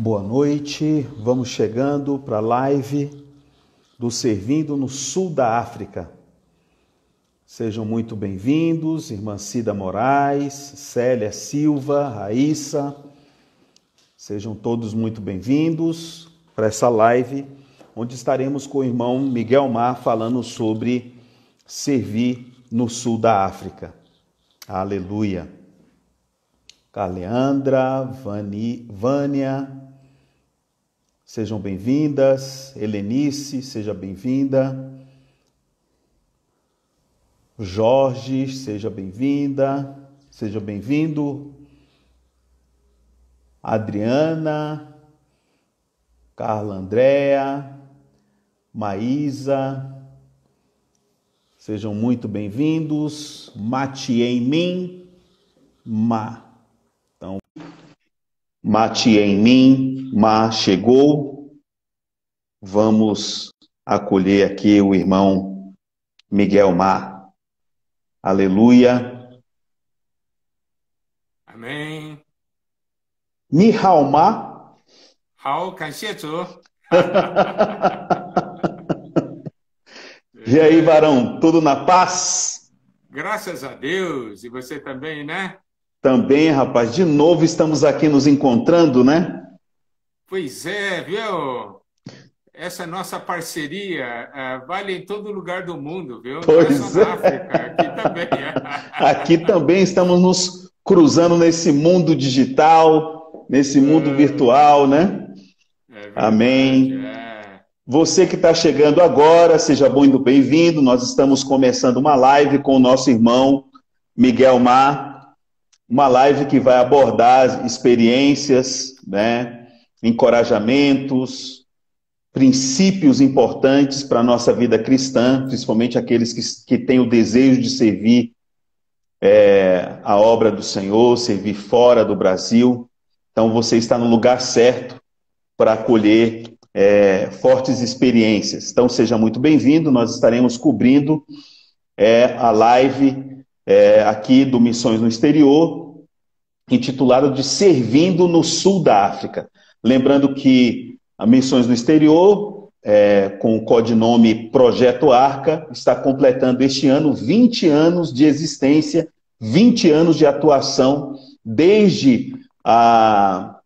Boa noite, vamos chegando para a live do Servindo no Sul da África. Sejam muito bem-vindos, irmã Cida Moraes, Célia Silva, Raíssa. Sejam todos muito bem-vindos para essa live, onde estaremos com o irmão Miguel Mar falando sobre servir no Sul da África. Aleluia. Carleandra, Vânia, sejam bem-vindas. Helenice, seja bem-vinda. Jorge, seja bem-vinda. Seja bem-vindo. Adriana, Carla Andréa, Maísa, sejam muito bem-vindos. Matiemin, Então, Matiemin, chegou. Vamos acolher aqui o irmão Miguel Mar. Aleluia. Amém. Ni hao ma? 好，感谢主。 E aí, varão, tudo na paz? Graças a Deus. E você também, né? Também, rapaz, de novo estamos aqui nos encontrando, né? Pois é, viu? Essa nossa parceria vale em todo lugar do mundo, viu? Não é só na África, aqui também. Aqui também estamos nos cruzando nesse mundo digital, nesse mundo virtual, né? É verdade, Amém. Você que está chegando agora, seja muito bem-vindo. Nós estamos começando uma live com o nosso irmão Miguel Mar, uma live que vai abordar experiências, né, encorajamentos, princípios importantes para a nossa vida cristã, principalmente aqueles que têm o desejo de servir a obra do Senhor, servir fora do Brasil. Então você está no lugar certo para acolher fortes experiências. Então seja muito bem-vindo. Nós estaremos cobrindo a live aqui do Missões no Exterior, intitulada de Servindo no Sul da África. Lembrando que a Missões no Exterior, com o codinome Projeto Arca, está completando este ano 20 anos de existência, 20 anos de atuação, desde a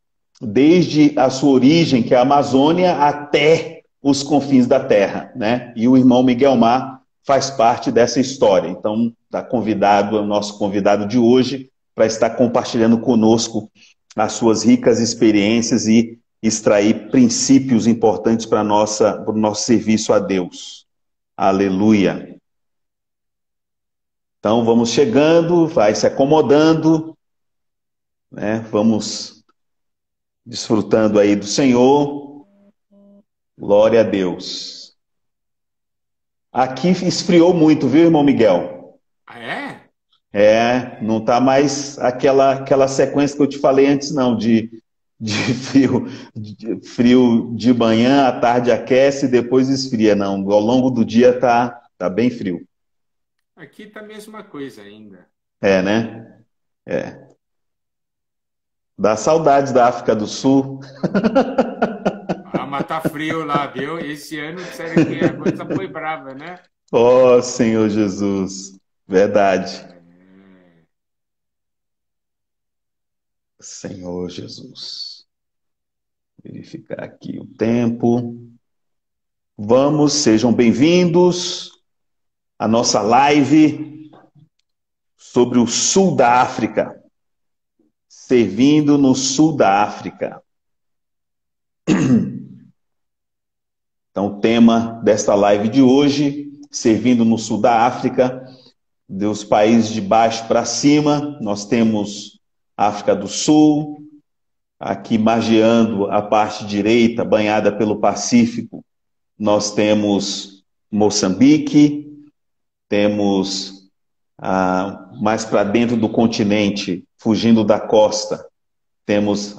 sua origem, que é a Amazônia, até os confins da Terra, né? E o irmão Miguel Mar faz parte dessa história. Então, está convidado, é o nosso convidado de hoje, para estar compartilhando conosco as suas ricas experiências e extrair princípios importantes para o nosso serviço a Deus. Aleluia. Então, vamos chegando, vai se acomodando, né? Vamos desfrutando aí do Senhor. Glória a Deus. Aqui esfriou muito, viu, irmão Miguel? Ah, é? Não tá mais aquela sequência que eu te falei antes, não, de frio de manhã, à tarde aquece e depois esfria, não. Ao longo do dia tá bem frio. Aqui tá a mesma coisa ainda. Né? Dá saudades da África do Sul. Ah, mas tá frio lá, viu? Esse ano, sério que a coisa foi brava, né? Oh, Senhor Jesus. Verdade. Senhor Jesus. Verificar aqui o tempo. Vamos, sejam bem-vindos à nossa live sobre o Sul da África. Servindo no Sul da África. Então, o tema desta live de hoje, servindo no Sul da África, dos países de baixo para cima, nós temos África do Sul, aqui margeando a parte direita, banhada pelo Pacífico, nós temos Moçambique, temos mais para dentro do continente, fugindo da costa, temos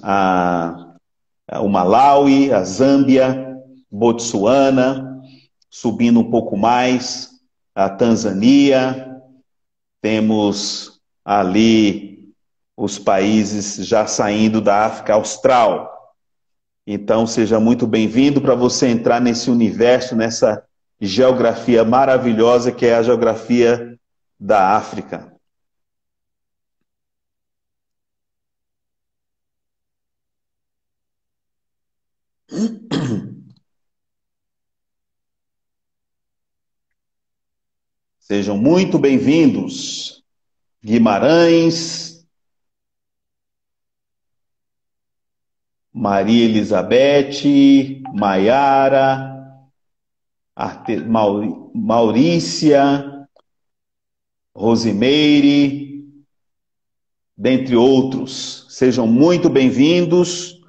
o Malawi, a Zâmbia, Botsuana, subindo um pouco mais, a Tanzânia, temos ali os países já saindo da África Austral. Então, seja muito bem-vindo para você entrar nesse universo, nessa geografia maravilhosa que é a geografia da África. Sejam muito bem-vindos, Guimarães, Maria Elizabeth, Maiara, Maurícia, Rosimeire, dentre outros. Sejam muito bem-vindos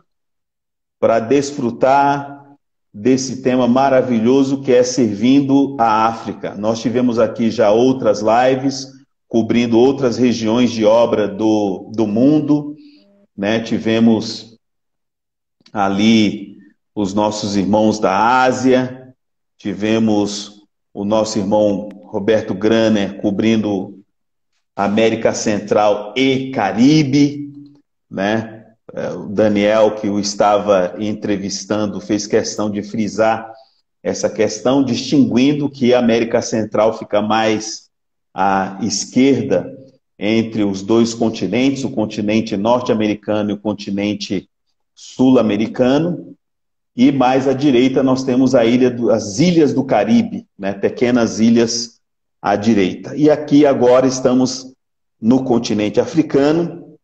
para desfrutar desse tema maravilhoso que é servindo a África. Nós tivemos aqui já outras lives, cobrindo outras regiões de obra do mundo, né? Tivemos ali os nossos irmãos da Ásia, tivemos o nosso irmão Roberto Graner cobrindo América Central e Caribe, né? O Daniel, que o estava entrevistando, fez questão de frisar essa questão, distinguindo que a América Central fica mais à esquerda entre os dois continentes, o continente norte-americano e o continente sul-americano, e mais à direita nós temos as ilhas do Caribe, né? Pequenas ilhas à direita. E aqui agora estamos no continente africano,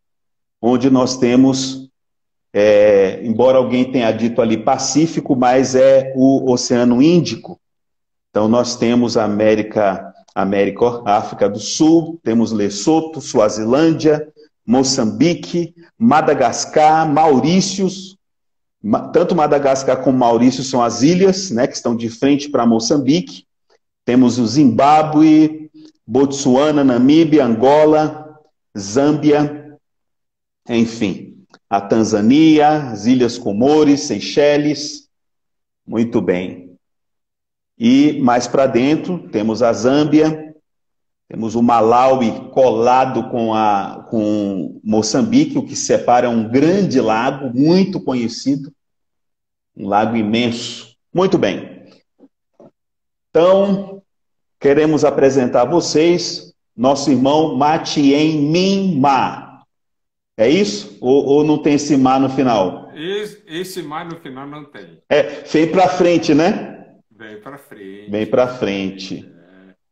onde nós temos, embora alguém tenha dito ali Pacífico, mas é o Oceano Índico. Então nós temos a África do Sul, temos Lesoto, Suazilândia, Moçambique, Madagascar, Maurícios. Tanto Madagascar como Maurício são as ilhas, né, que estão de frente para Moçambique. Temos o Zimbábue, Botsuana, Namíbia, Angola, Zâmbia, enfim, a Tanzânia, as Ilhas Comores, Seychelles, muito bem. E mais para dentro temos a Zâmbia, temos o Malawi colado com Moçambique, o que separa um grande lago, muito conhecido, um lago imenso. Muito bem. Então, queremos apresentar a vocês nosso irmão Matien Minma. É isso? Ou não tem esse mar no final? Esse mar no final não tem. Vem para frente, né? Vem para frente. Vem para frente.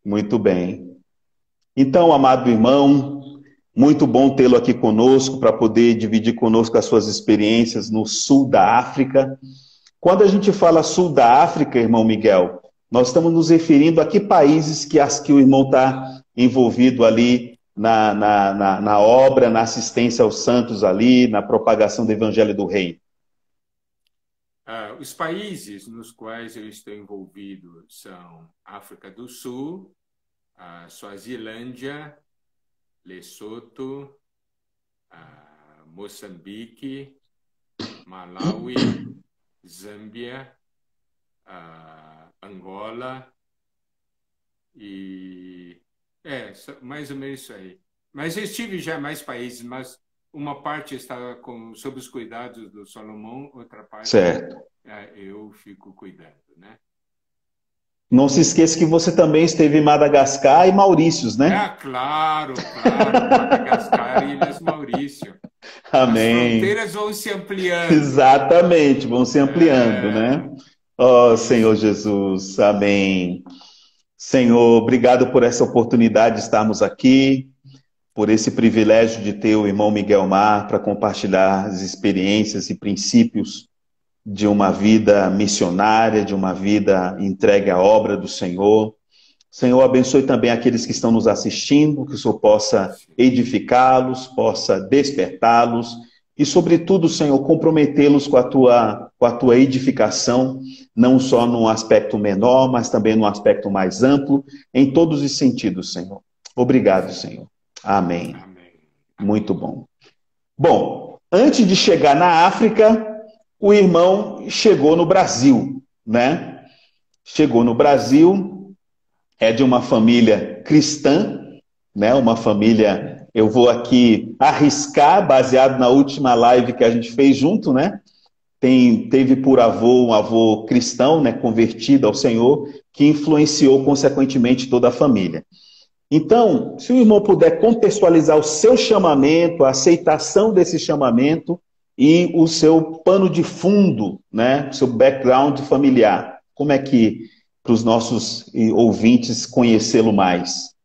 Muito bem. Então, amado irmão, muito bom tê-lo aqui conosco para poder dividir conosco as suas experiências no sul da África. Quando a gente fala sul da África, irmão Miguel, nós estamos nos referindo a que países que o irmão está envolvido ali na obra, na assistência aos santos ali, na propagação do Evangelho do Reino? Os países nos quais eu estou envolvido são África do Sul, Suazilândia, Lesoto, Moçambique, Malawi, Zâmbia, Angola e... mais ou menos isso aí. Mas eu estive já em mais países, mas uma parte está sob os cuidados do Salomão, outra parte eu fico cuidando, né? Não se esqueça que você também esteve em Madagascar e Maurícios, né? Claro, Madagascar e Ilhas Maurício. Amém. As fronteiras vão se ampliando. Exatamente, vão se ampliando, né? Oh, Senhor Jesus, amém. Senhor, obrigado por essa oportunidade de estarmos aqui, por esse privilégio de ter o irmão Miguel Mar para compartilhar as experiências e princípios de uma vida missionária, de uma vida entregue à obra do Senhor. Senhor, abençoe também aqueles que estão nos assistindo, que o Senhor possa edificá-los, possa despertá-los e, sobretudo, Senhor, comprometê-los com a tua edificação, não só num aspecto menor, mas também num aspecto mais amplo, em todos os sentidos, Senhor. Obrigado, Senhor. Amém. Muito bom. Bom, antes de chegar na África, o irmão chegou no Brasil, né? Chegou no Brasil, é de uma família cristã, né? Uma família, eu vou aqui arriscar, baseado na última live que a gente fez junto, né? teve por avô um avô cristão, né, convertido ao Senhor, que influenciou consequentemente toda a família. Então, se o irmão puder contextualizar o seu chamamento, a aceitação desse chamamento e o seu pano de fundo, né, o seu background familiar, como é que, para os nossos ouvintes, conhecê-lo mais?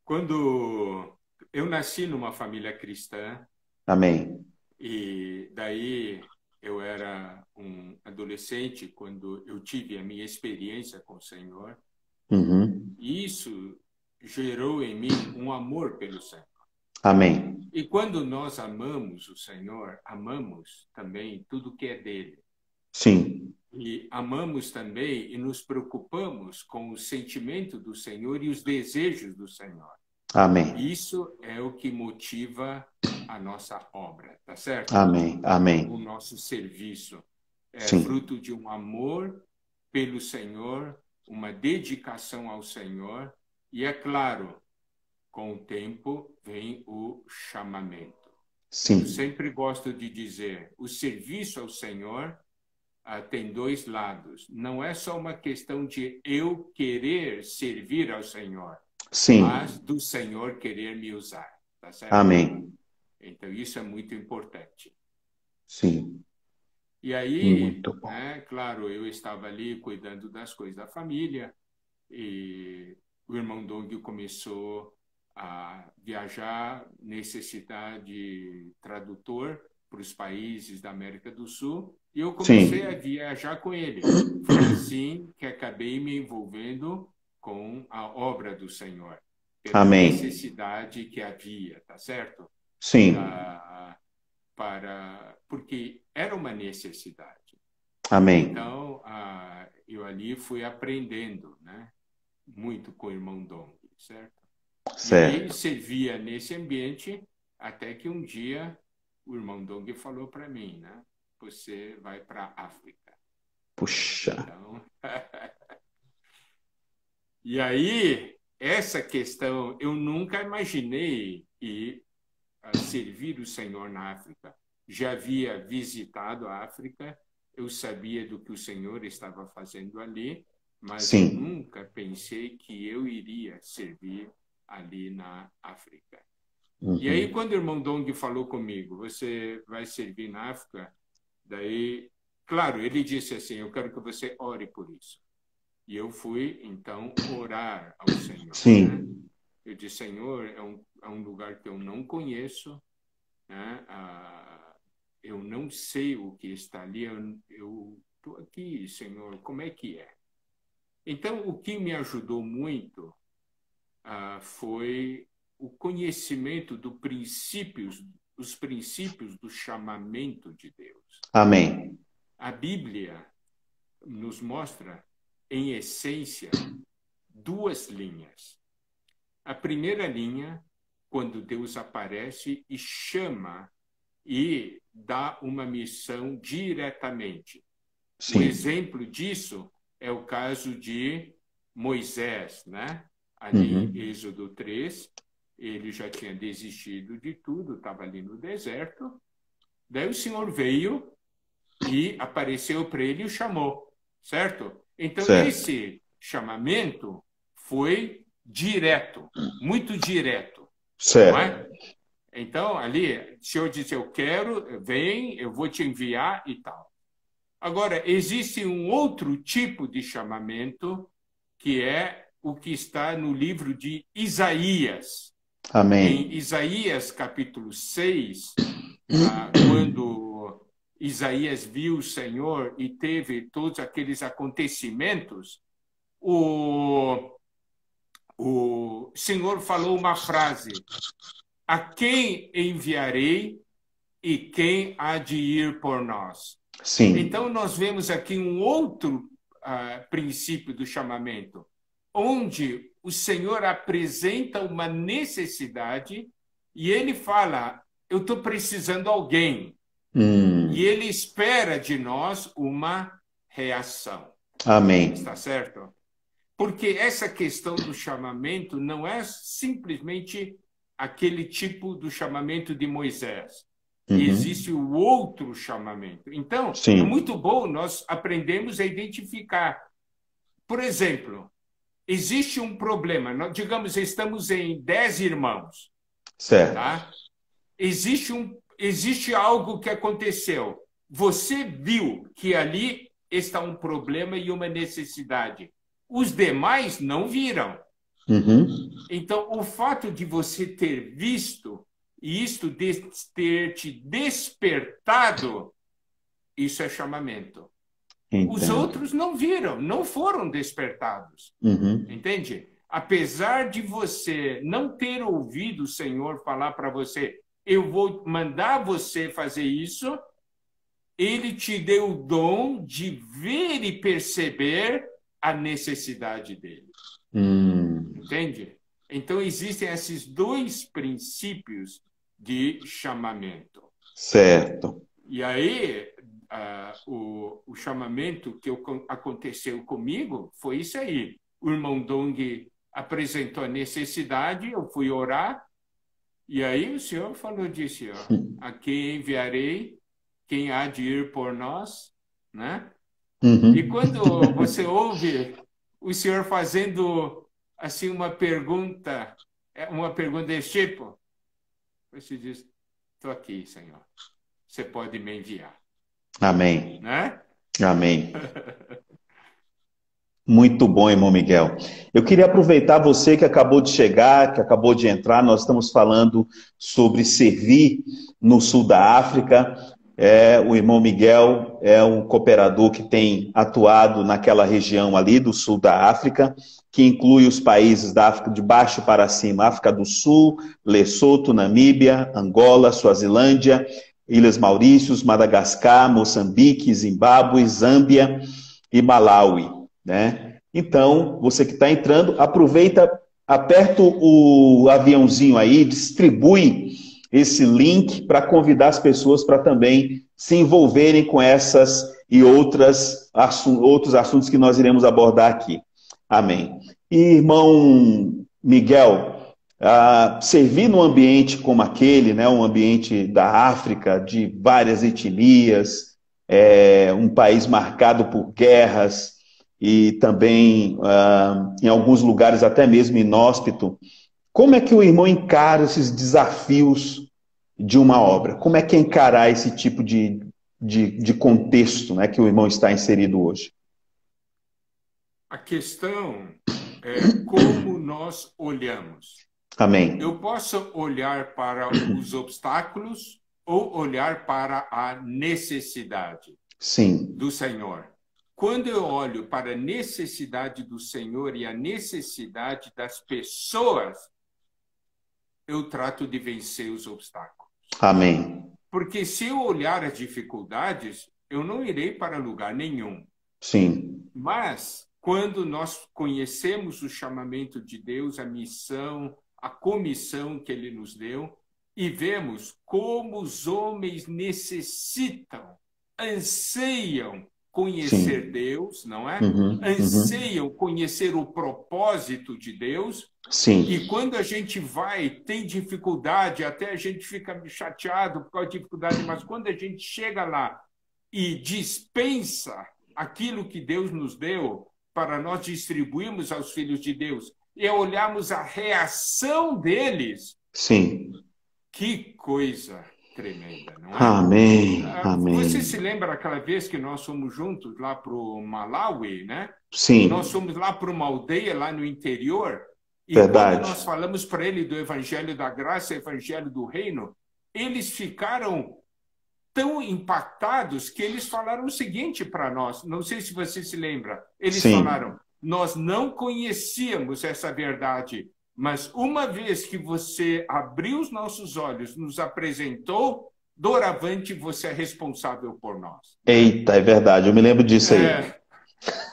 Quando eu nasci numa família cristã, Amém. e daí eu era um adolescente quando eu tive a minha experiência com o Senhor, e isso gerou em mim um amor pelo Senhor. Amém. E quando nós amamos o Senhor, amamos também tudo que é dele. Sim. E amamos também e nos preocupamos com o sentimento do Senhor e os desejos do Senhor. Amém. Isso é o que motiva a nossa obra, tá certo? Amém. Amém. O nosso serviço é Sim. fruto de um amor pelo Senhor, uma dedicação ao Senhor, e é claro, com o tempo vem o chamamento. Sim. Eu sempre gosto de dizer, o serviço ao Senhor tem dois lados. Não é só uma questão de eu querer servir ao Senhor, sim, mas do Senhor querer me usar. Tá certo? Amém. Então, isso é muito importante. Sim. E aí, muito bom. Claro, eu estava ali cuidando das coisas da família e o irmão Dong começou a viajar, necessitar de tradutor para os países da América do Sul, e eu comecei a viajar com ele. Foi assim que acabei me envolvendo com a obra do Senhor, pela Amém. necessidade que havia, tá certo? Sim. Porque era uma necessidade. Amém. Então, eu ali fui aprendendo, né, muito com o irmão Dong, certo? Certo. E aí servia nesse ambiente até que um dia o irmão Dong falou para mim, né? Você vai para a África. Puxa. Então... E aí, essa questão, eu nunca imaginei ir servir o Senhor na África. Já havia visitado a África, eu sabia do que o Senhor estava fazendo ali, mas eu nunca pensei que eu iria servir ali na África. E aí, quando o irmão Dong falou comigo, você vai servir na África? Daí, claro, ele disse assim, eu quero que você ore por isso. E eu fui, então, orar ao Senhor. Sim. Né? Eu disse, Senhor, é um lugar que eu não conheço, né? Eu não sei o que está ali, eu estou aqui, Senhor, como é que é? Então, o que me ajudou muito foi o conhecimento dos princípios do chamamento de Deus. Amém. A Bíblia nos mostra, em essência, duas linhas. A primeira linha, quando Deus aparece e chama e dá uma missão diretamente. Sim. Um exemplo disso é o caso de Moisés, né? Ali em Êxodo 3, ele já tinha desistido de tudo, estava ali no deserto. Daí o Senhor veio e apareceu para ele e o chamou, certo? Então, esse chamamento foi direto, muito direto. Certo. Não é? Então, ali, o Senhor disse, eu quero, vem, eu vou te enviar e tal. Agora, existe um outro tipo de chamamento, que é o que está no livro de Isaías. Amém. Em Isaías, capítulo 6, quando Isaías viu o Senhor e teve todos aqueles acontecimentos, o Senhor falou uma frase, a quem enviarei e quem há de ir por nós? Sim. Então, nós vemos aqui um outro princípio do chamamento, onde o Senhor apresenta uma necessidade e ele fala, eu estou precisando de alguém. E ele espera de nós uma reação. Amém. Está certo? Porque essa questão do chamamento não é simplesmente aquele tipo do chamamento de Moisés. existe o outro chamamento. Então, é muito bom nós aprendemos a identificar. Por exemplo, existe um problema. Nós, digamos, estamos em 10 irmãos. Certo. Tá? Existe algo que aconteceu. Você viu que ali está um problema e uma necessidade. Os demais não viram. Então, o fato de você ter visto e isto ter te despertado, isso é chamamento. Entendo. Os outros não viram, não foram despertados. Entende? Apesar de você não ter ouvido o Senhor falar para você, eu vou mandar você fazer isso, Ele te deu o dom de ver e perceber a necessidade dele. Entende? Então, existem esses dois princípios de chamamento. Certo. E aí, o chamamento que aconteceu comigo foi isso aí. O irmão Dong apresentou a necessidade, eu fui orar, e aí o Senhor disse, ó, a quem enviarei, quem há de ir por nós, né? E quando você ouve o Senhor fazendo assim uma pergunta desse tipo, você diz, estou aqui, Senhor, você pode me enviar. Amém. Né? Amém. Muito bom, irmão Miguel. Eu queria aproveitar você que acabou de chegar, que acabou de entrar. Nós estamos falando sobre servir no sul da África. O irmão Miguel é um cooperador que tem atuado naquela região ali do sul da África, que inclui os países da África de baixo para cima, África do Sul, Lesoto, Namíbia, Angola, Suazilândia, Ilhas Maurícios, Madagascar, Moçambique, Zimbábue, Zâmbia e Malawi, né? Então, você que está entrando, aproveita, aperta o aviãozinho aí, distribui esse link para convidar as pessoas para também se envolverem com essas e outros assuntos que nós iremos abordar aqui. Amém. E, irmão Miguel, servir num ambiente como aquele, né, um ambiente da África, de várias etnias, um país marcado por guerras e também, em alguns lugares, até mesmo inóspito, como é que o irmão encara esses desafios de uma obra? Como é que é encarar esse tipo de contexto, né, que o irmão está inserido hoje? A questão é como nós olhamos. Amém. Eu posso olhar para os obstáculos ou olhar para a necessidade do Senhor. Quando eu olho para a necessidade do Senhor e a necessidade das pessoas, eu trato de vencer os obstáculos. Amém. Porque se eu olhar as dificuldades, eu não irei para lugar nenhum. Sim. Mas, quando nós conhecemos o chamamento de Deus, a missão, a comissão que Ele nos deu, e vemos como os homens necessitam, anseiam conhecer Deus, não é? Anseiam conhecer o propósito de Deus. Sim. E quando a gente tem dificuldade, até a gente fica chateado por causa da dificuldade, mas quando a gente chega lá e dispensa aquilo que Deus nos deu para nós distribuirmos aos filhos de Deus e olharmos a reação deles, sim, que coisa tremenda, não é? Amém, amém. Você se lembra aquela vez que nós fomos juntos lá para o Malawi, né? Sim. Nós fomos lá para uma aldeia lá no interior. E Verdade. quando nós falamos para ele do Evangelho da Graça, Evangelho do Reino, eles ficaram tão impactados que eles falaram o seguinte para nós, não sei se você se lembra, eles falaram, nós não conhecíamos essa verdade, mas uma vez que você abriu os nossos olhos, nos apresentou, doravante você é responsável por nós. Eita, é verdade, eu me lembro disso aí.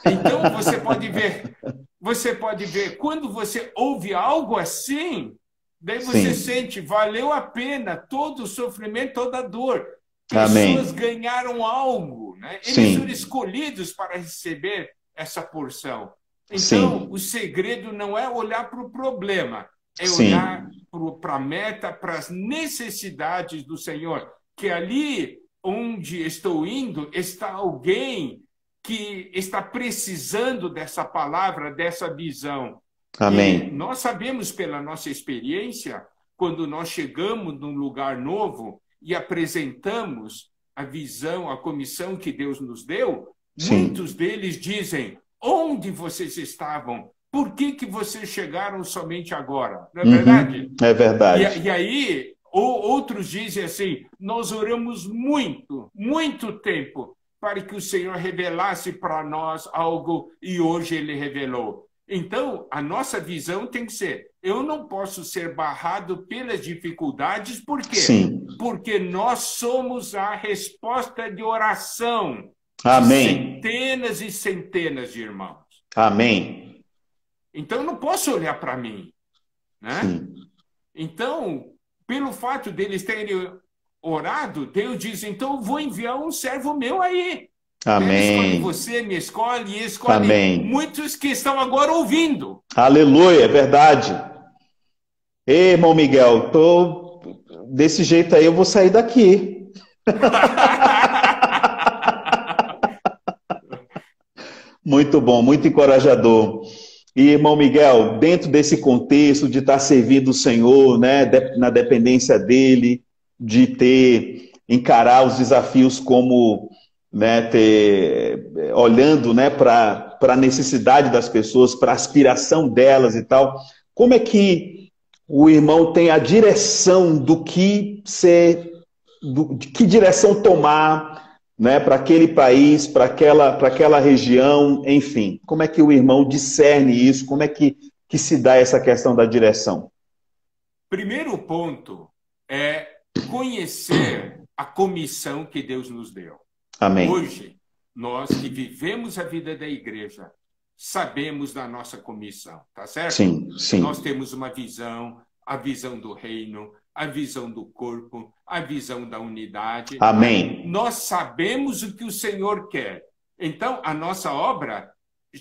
Então você pode ver, quando você ouve algo assim, daí você sente, valeu a pena todo o sofrimento, toda a dor. Pessoas ganharam algo, né? Eles foram escolhidos para receber essa porção. Então, o segredo não é olhar para o problema, é olhar para a meta, para as necessidades do Senhor. que ali onde estou indo está alguém que está precisando dessa palavra, dessa visão. Amém. E nós sabemos pela nossa experiência, quando nós chegamos num lugar novo e apresentamos a visão, a comissão que Deus nos deu, Sim. Muitos deles dizem, onde vocês estavam? Por que vocês chegaram somente agora? Não é verdade? É verdade. E aí, outros dizem assim, nós oramos muito, muito tempo para que o Senhor revelasse para nós algo e hoje Ele revelou. Então, a nossa visão tem que ser, eu não posso ser barrado pelas dificuldades, por quê? Sim. Porque nós somos a resposta de oração. Amém. Centenas e centenas de irmãos. Amém. Então, eu não posso olhar para mim. Né? Sim. Então, pelo fato deles terem orado, Deus diz, então eu vou enviar um servo meu aí. Amém. Ele escolhe você, me escolhe e escolhe Amém. muitos que estão agora ouvindo. Aleluia, é verdade. Ei, irmão Miguel, desse jeito aí eu vou sair daqui. Muito bom, muito encorajador. E, irmão Miguel, dentro desse contexto de estar servindo o Senhor, né, na dependência dele, de encarar os desafios como, né, olhando, né, para a necessidade das pessoas, para a aspiração delas e tal, como é que o irmão tem a direção do que de que direção tomar, né, para aquele país, para aquela região, enfim. Como é que o irmão discerne isso? Como é que se dá essa questão da direção? Primeiro ponto é conhecer a comissão que Deus nos deu. Amém. Hoje, nós que vivemos a vida da igreja, sabemos da nossa comissão, tá certo? Sim, sim. Nós temos uma visão, a visão do reino, a visão do corpo, a visão da unidade. Amém. Nós sabemos o que o Senhor quer. Então, a nossa obra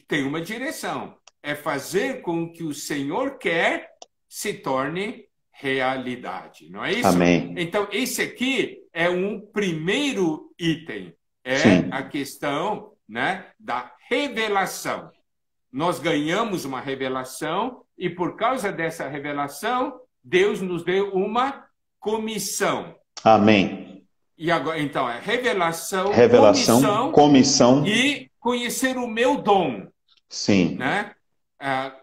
tem uma direção. É fazer com que o Senhor quer se torne realidade. Não é isso? Amém. Então, esse aqui é um primeiro item. Sim. A questão, né, da revelação. Nós ganhamos uma revelação e, por causa dessa revelação, Deus nos deu uma comissão. Amém. E agora, então, é revelação, comissão e conhecer o meu dom. Sim. Né?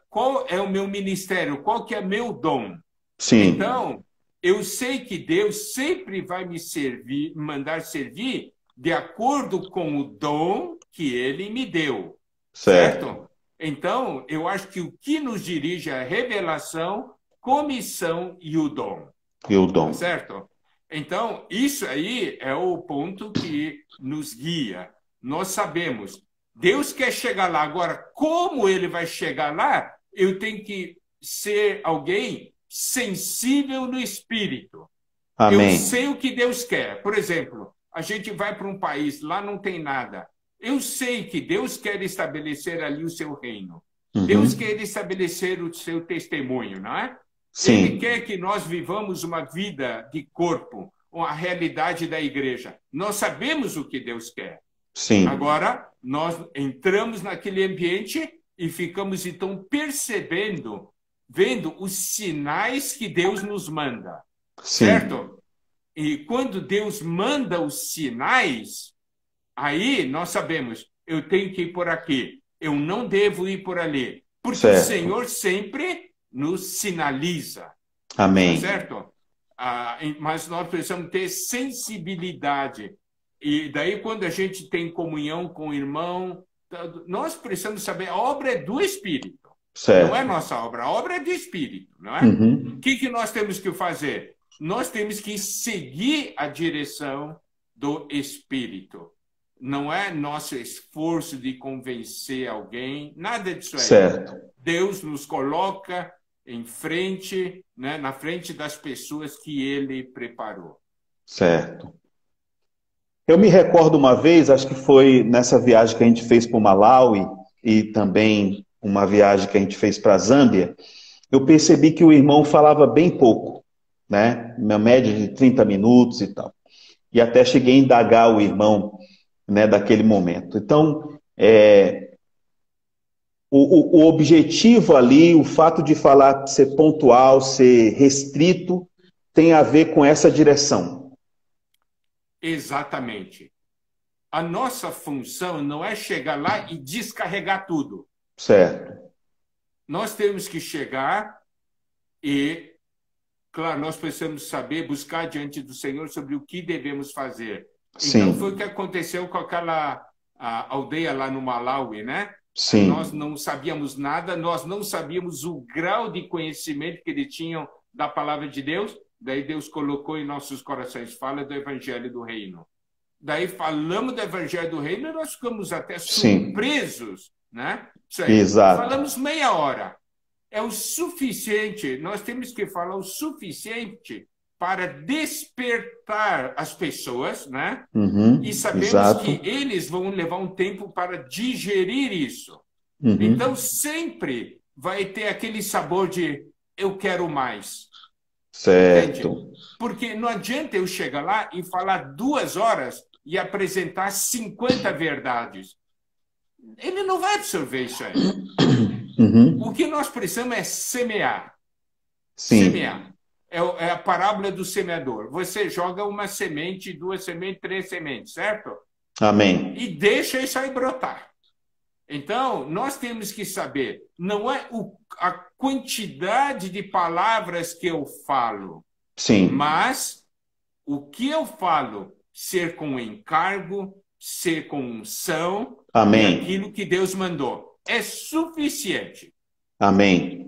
Qual é o meu ministério? Qual que é meu dom? Sim. Então, eu sei que Deus sempre vai me mandar servir de acordo com o dom que Ele me deu. Certo? Então, eu acho que o que nos dirige é a revelação, comissão e o dom. E o dom. Certo? Então, isso aí é o ponto que nos guia. Nós sabemos, Deus quer chegar lá. Agora, como Ele vai chegar lá, eu tenho que ser alguém sensível no espírito. Amém. Eu sei o que Deus quer. Por exemplo, a gente vai para um país, lá não tem nada. Eu sei que Deus quer estabelecer ali o seu reino. Deus quer estabelecer o seu testemunho, não é? Sim. Ele quer que nós vivamos uma vida de corpo, a realidade da igreja. Nós sabemos o que Deus quer. Sim. Agora, nós entramos naquele ambiente e ficamos, então, percebendo, vendo os sinais que Deus nos manda. Sim. Certo? E quando Deus manda os sinais, aí nós sabemos, eu tenho que ir por aqui, eu não devo ir por ali. Porque certo. O Senhor sempre nos sinaliza. Amém. Certo? Mas nós precisamos ter sensibilidade. E daí, quando a gente tem comunhão com o irmão, nós precisamos saber, a obra é do Espírito. Certo. Não é nossa obra, a obra é do Espírito. Não é? O que nós temos que fazer? Nós temos que seguir a direção do Espírito. Não é nosso esforço de convencer alguém, nada disso aí. Certo. Deus nos coloca em frente, né, na frente das pessoas que Ele preparou. Certo. Eu me recordo uma vez, acho que foi nessa viagem que a gente fez para o Malawi e também uma viagem que a gente fez para a Zâmbia, eu percebi que o irmão falava bem pouco, né? Uma média de 30 minutos e tal. e até cheguei a indagar o irmão, né, daquele momento. Então, o objetivo ali, o fato de falar, ser pontual, ser restrito, tem a ver com essa direção. Exatamente. A nossa função não é chegar lá e descarregar tudo. Certo. Nós temos que chegar e, claro, nós precisamos saber, buscar diante do Senhor sobre o que devemos fazer. Sim. Então, foi o que aconteceu com aquela aldeia lá no Malawi, né? Sim. Nós não sabíamos nada, nós não sabíamos o grau de conhecimento que eles tinham da palavra de Deus. Daí Deus colocou em nossos corações, fala do Evangelho do Reino. Daí falamos do Evangelho do Reino e nós ficamos até surpresos, né? Isso aí. Exato. Falamos meia hora. É o suficiente, nós temos que falar o suficiente para despertar as pessoas, né? E sabemos que eles vão levar um tempo para digerir isso. Então, sempre vai ter aquele sabor de eu quero mais. Certo. Entende? Porque não adianta eu chegar lá e falar 2 horas e apresentar 50 verdades. Ele não vai absorver isso aí. O que nós precisamos é semear. Sim. Semear. É a parábola do semeador. Você joga uma semente, 2 sementes, 3 sementes, certo? Amém. E deixa isso aí brotar. Então, nós temos que saber, não é a quantidade de palavras que eu falo, sim, mas o que eu falo, ser com encargo, ser com unção, amém, e aquilo que Deus mandou. É suficiente. Amém.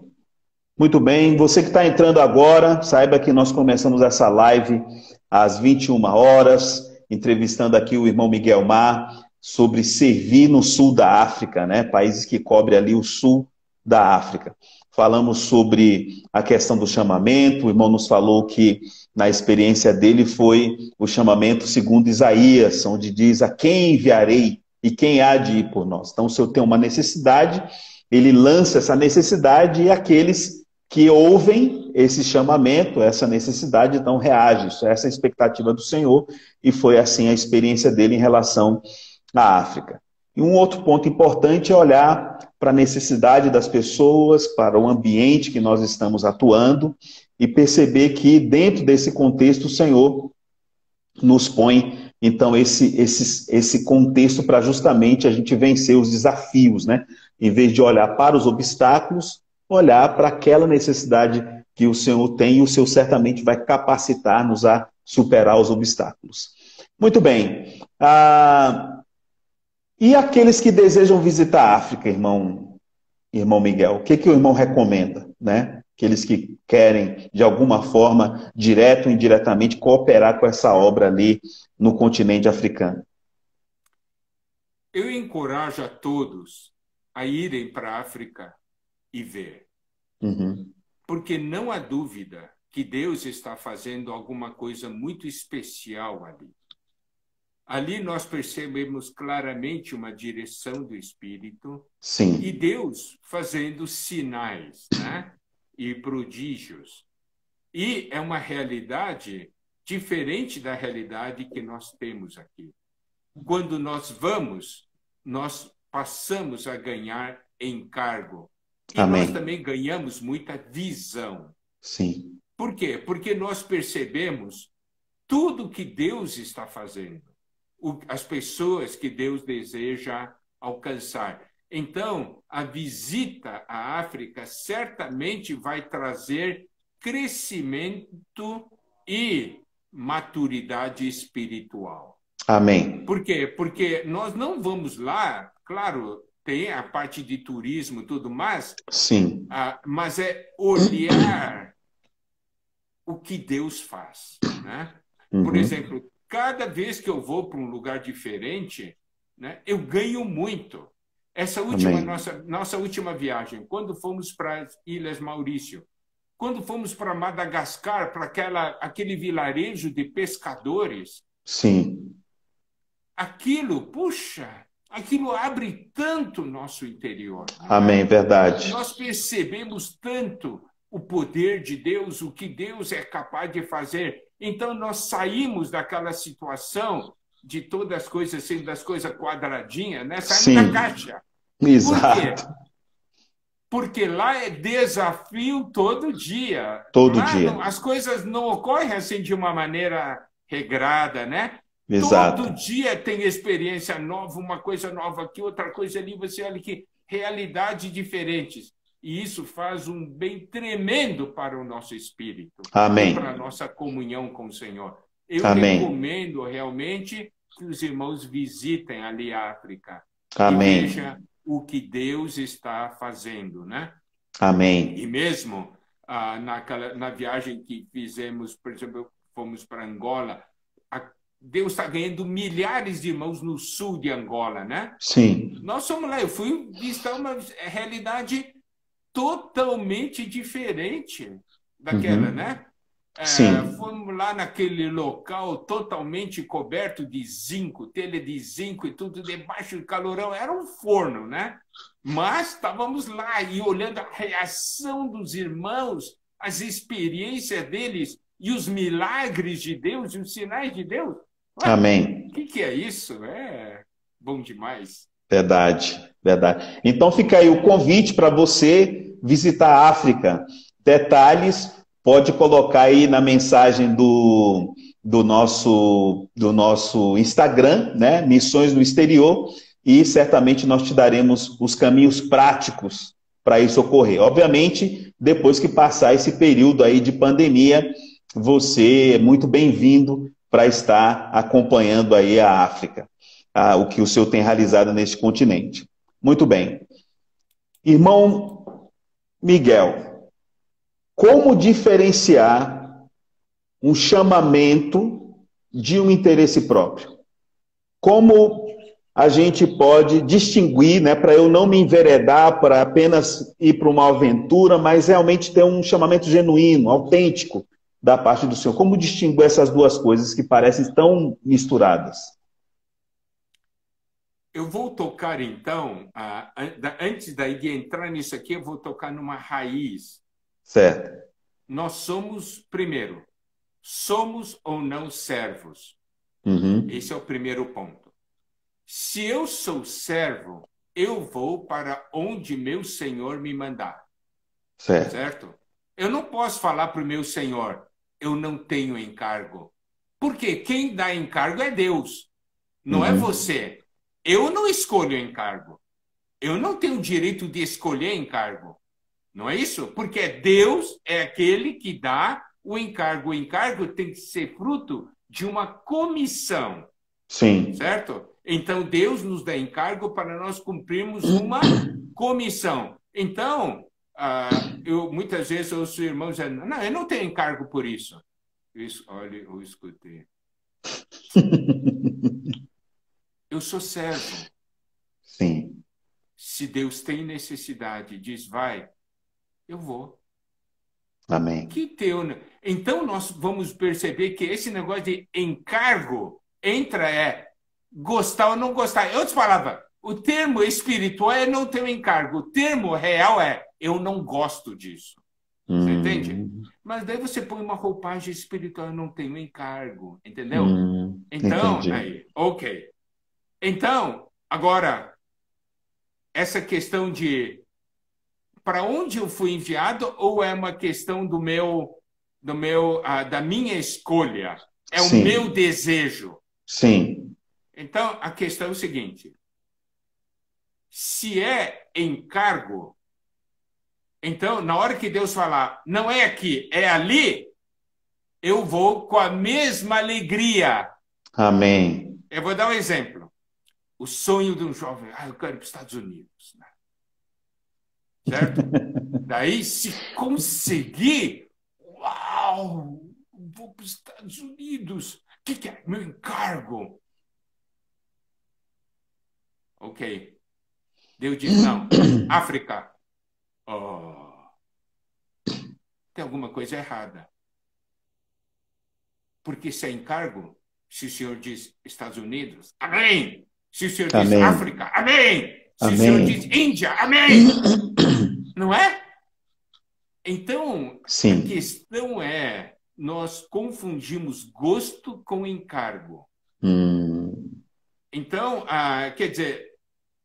Muito bem, você que está entrando agora, saiba que nós começamos essa live às 21 horas, entrevistando aqui o irmão Miguel Mar, sobre servir no sul da África, né? Países que cobrem ali o sul da África. Falamos sobre a questão do chamamento, o irmão nos falou que na experiência dele foi o chamamento segundo Isaías, onde diz a quem enviarei e quem há de ir por nós. Então, se eu tenho uma necessidade, ele lança essa necessidade e aqueles que ouvem esse chamamento, essa necessidade, então reagem. Essa é a expectativa do Senhor e foi assim a experiência dele em relação à África. E um outro ponto importante é olhar para a necessidade das pessoas, para o ambiente que nós estamos atuando e perceber que dentro desse contexto o Senhor nos põe, então, esse contexto para justamente a gente vencer os desafios, né? Em vez de olhar para os obstáculos, olhar para aquela necessidade que o Senhor tem e o Senhor certamente vai capacitar-nos a superar os obstáculos. Muito bem. E aqueles que desejam visitar a África, irmão Miguel, o que o irmão recomenda, né? Aqueles que querem, de alguma forma, direto ou indiretamente, cooperar com essa obra ali no continente africano. Eu encorajo a todos a irem para a África e ver. Porque não há dúvida que Deus está fazendo alguma coisa muito especial ali. Ali nós percebemos claramente uma direção do Espírito. Sim. E Deus fazendo sinais, né? E prodígios. E é uma realidade diferente da realidade que nós temos aqui. Quando nós vamos, nós passamos a ganhar encargo. E Amém. nós também ganhamos muita visão. Sim. Por quê? Porque nós percebemos tudo que Deus está fazendo. As pessoas que Deus deseja alcançar. Então, a visita à África certamente vai trazer crescimento e maturidade espiritual. Amém. Por quê? Porque nós não vamos lá, claro, tem a parte de turismo e tudo mais, sim, mas é olhar o que Deus faz, né? Por exemplo, cada vez que eu vou para um lugar diferente, né, eu ganho muito. Essa última nossa última viagem, quando fomos para as Ilhas Maurício, quando fomos para Madagascar, para aquele vilarejo de pescadores, sim, aquilo abre tanto o nosso interior. Amém, verdade. Nós percebemos tanto o poder de Deus, o que Deus é capaz de fazer Então, nós saímos daquela situação de todas as coisas sendo das coisas quadradinhas, né? Saímos da caixa. Exato. Por quê? Porque lá é desafio todo dia. Todo lá dia. As coisas não ocorrem assim de uma maneira regrada, né? Exato. Todo dia tem experiência nova, uma coisa nova aqui, outra coisa ali, você olha aqui, realidades diferentes. E isso faz um bem tremendo para o nosso espírito. Amém. E para a nossa comunhão com o Senhor. Eu Amém. recomendo realmente que os irmãos visitem ali a África. Amém. E vejam o que Deus está fazendo, né? Amém. E mesmo na viagem que fizemos, por exemplo, fomos para Angola, Deus está ganhando milhares de irmãos no sul de Angola, né? Sim. Nós fomos lá, eu fui visitar uma realidade totalmente diferente daquela, né? Sim. Fomos lá naquele local totalmente coberto de zinco, telha de zinco e tudo debaixo do calorão. Era um forno, né? Mas estávamos lá e olhando a reação dos irmãos, as experiências deles e os milagres de Deus e os sinais de Deus. Amém. O que é isso? É bom demais. Verdade, verdade. Então fica aí o convite para você visitar a África. Detalhes, pode colocar aí na mensagem do nosso Instagram, né? Missões no Exterior, e certamente nós te daremos os caminhos práticos para isso ocorrer. Obviamente, depois que passar esse período aí de pandemia, você é muito bem-vindo para estar acompanhando aí a África, o que o senhor tem realizado neste continente. Muito bem. Irmão Miguel, como diferenciar um chamamento de um interesse próprio? Como a gente pode distinguir, né, para eu não me enveredar para apenas ir para uma aventura, mas realmente ter um chamamento genuíno, autêntico da parte do Senhor? Como distinguir essas duas coisas que parecem tão misturadas? Eu vou tocar, então, antes daí de entrar nisso aqui, eu vou tocar numa raiz. Certo. Nós somos, primeiro, somos ou não servos? Esse é o primeiro ponto. Se eu sou servo, eu vou para onde meu Senhor me mandar. Certo? Eu não posso falar para o meu Senhor, eu não tenho encargo. Porque quem dá encargo é Deus, não é você. Eu não escolho encargo. Eu não tenho o direito de escolher encargo. Não é isso? Porque Deus é aquele que dá o encargo. O encargo tem que ser fruto de uma comissão. Sim. Certo? Então, Deus nos dá encargo para nós cumprirmos uma comissão. Então, muitas vezes ouço irmãos dizendo, não, eu não tenho encargo por isso. Olha, eu escutei. Eu sou servo. Sim. Se Deus tem necessidade, diz, vai, eu vou. Amém. Então, nós vamos perceber que esse negócio de encargo gostar ou não gostar. Em outras palavras, o termo espiritual é não ter encargo. O termo real é eu não gosto disso. Você entende? Mas daí você põe uma roupagem espiritual, eu não tenho encargo. Entendeu? Então, aí, ok. Então, agora, essa questão de para onde eu fui enviado ou é uma questão da minha escolha? É o meu desejo? Sim. Então, a questão é o seguinte. Se é encargo, então, na hora que Deus falar, não é aqui, é ali, eu vou com a mesma alegria. Amém. Eu vou dar um exemplo. O sonho de um jovem, eu quero ir para os Estados Unidos. Né? Certo? Daí, se conseguir, uau, vou para os Estados Unidos. O que é? Meu encargo. Ok. Deus diz, não. África. Oh. Tem alguma coisa errada. Porque se é encargo, se o senhor diz Estados Unidos, amém. Se o senhor diz África, amém. Se o senhor diz Índia, amém. Não é? Então, a questão é nós confundimos gosto com encargo. Então, quer dizer,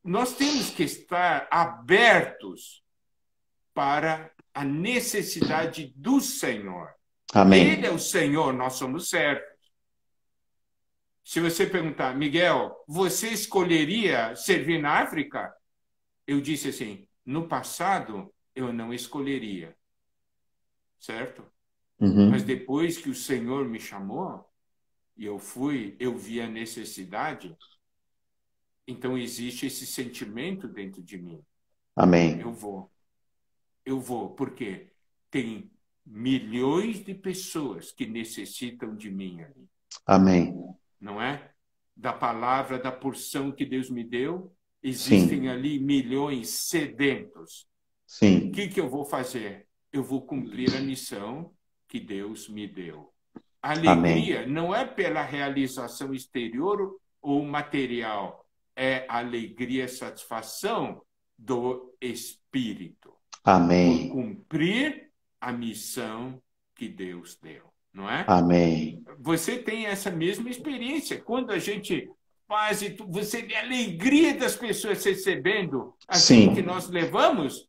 nós temos que estar abertos para a necessidade do Senhor. Amém. Ele é o Senhor, nós somos servos. Se você perguntar, Miguel, você escolheria servir na África? Eu disse assim, no passado eu não escolheria, certo? Mas depois que o Senhor me chamou, e eu fui, eu vi a necessidade, então existe esse sentimento dentro de mim. Amém. Eu vou, porque tem milhões de pessoas que necessitam de mim ali. Amém. Não é? Da palavra, da porção que Deus me deu, existem ali milhões sedentos. Sim. O que eu vou fazer? Eu vou cumprir a missão que Deus me deu. A alegria não é pela realização exterior ou material, é a alegria e satisfação do Espírito. Amém. Por cumprir a missão que Deus deu, não é? Amém. Você tem essa mesma experiência. Quando a gente faz, você vê a alegria das pessoas recebendo aquilo que nós levamos,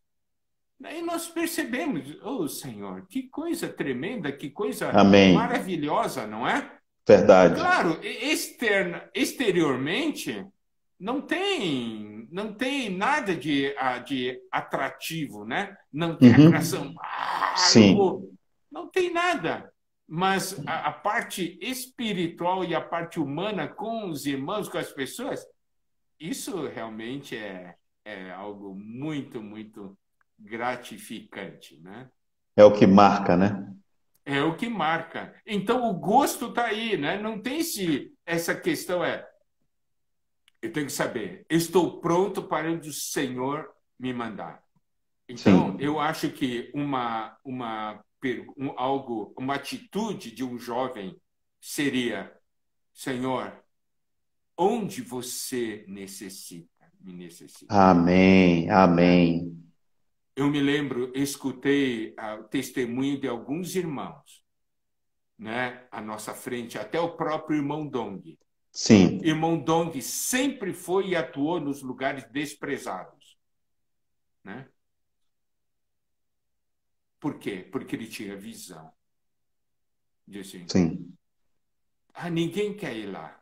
aí nós percebemos, oh Senhor, que coisa tremenda, que coisa maravilhosa, não é? Verdade. Claro, exteriormente não tem nada de atrativo, né? Não tem atração. Não tem nada. Mas a parte espiritual e a parte humana com os irmãos, com as pessoas, isso realmente é algo muito, muito gratificante, né? É o que marca, né? É o que marca. Então, o gosto está aí, né? Não tem essa questão eu tenho que saber, eu estou pronto para onde o Senhor me mandar. Então, eu acho que uma atitude de um jovem seria, Senhor, onde você me necessita. Amém, amém. Eu me lembro, escutei o testemunho de alguns irmãos, né, à nossa frente, até o próprio irmão Dong. Sim. Irmão Dong sempre foi e atuou nos lugares desprezados, né? Por quê? Porque ele tinha visão. Disse assim, ninguém quer ir lá.